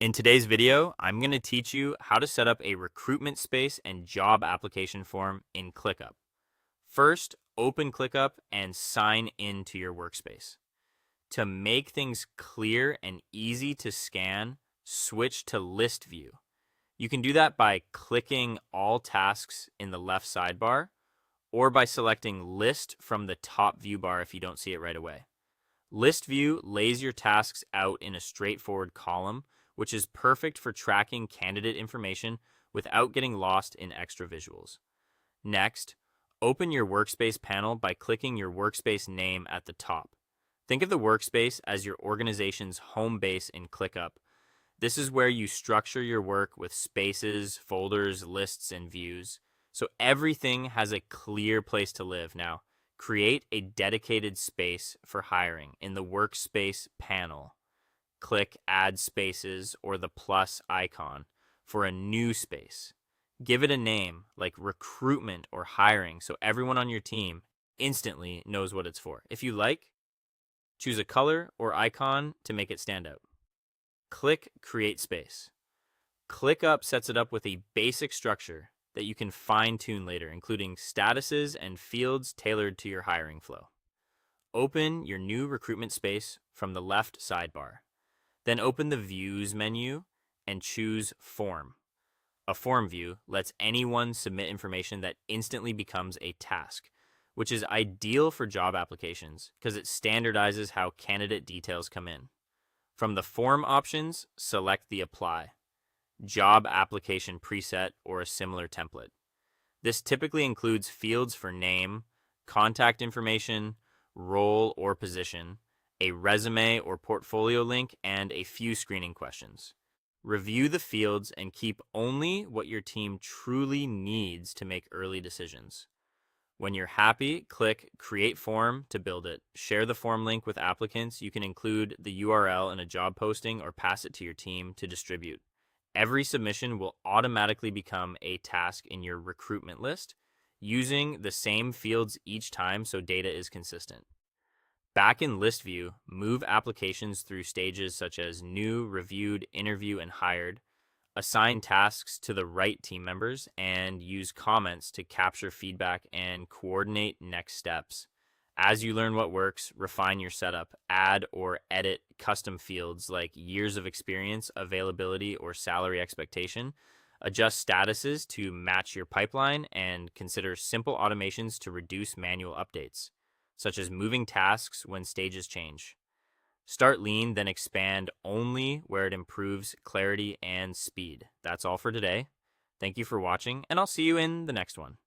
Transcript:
In today's video, I'm going to teach you how to set up a recruitment space and job application form in ClickUp. First, open ClickUp and sign into your workspace. To make things clear and easy to scan, switch to list view. You can do that by clicking all tasks in the left sidebar or by selecting list from the top view bar if you don't see it right away. List view lays your tasks out in a straightforward column, which is perfect for tracking candidate information without getting lost in extra visuals. Next, open your workspace panel by clicking your workspace name at the top. Think of the workspace as your organization's home base in ClickUp. This is where you structure your work with spaces, folders, lists, and views. So everything has a clear place to live now. Create a dedicated space for hiring in the Workspace panel. Click Add Spaces or the plus icon for a new space. Give it a name like Recruitment or Hiring so everyone on your team instantly knows what it's for. If you like, choose a color or icon to make it stand out. Click Create Space. ClickUp sets it up with a basic structure that you can fine-tune later, including statuses and fields tailored to your hiring flow. Open your new recruitment space from the left sidebar. Then open the Views menu and choose Form. A form view lets anyone submit information that instantly becomes a task, which is ideal for job applications because it standardizes how candidate details come in. From the form options, select the Apply, Job Application preset, or a similar template. This typically includes fields for name, contact information, role or position, a resume or portfolio link, and a few screening questions. Review the fields and keep only what your team truly needs to make early decisions. When you're happy, click Create Form to build it. Share the form link with applicants. You can include the URL in a job posting or pass it to your team to distribute. Every submission will automatically become a task in your recruitment list, using the same fields each time so data is consistent. Back in list view, move applications through stages such as new, reviewed, interview, and hired. Assign tasks to the right team members and use comments to capture feedback and coordinate next steps. As you learn what works, refine your setup, add or edit custom fields like years of experience, availability, or salary expectation. Adjust statuses to match your pipeline and consider simple automations to reduce manual updates, such as moving tasks when stages change. Start lean, then expand only where it improves clarity and speed. That's all for today. Thank you for watching, and I'll see you in the next one.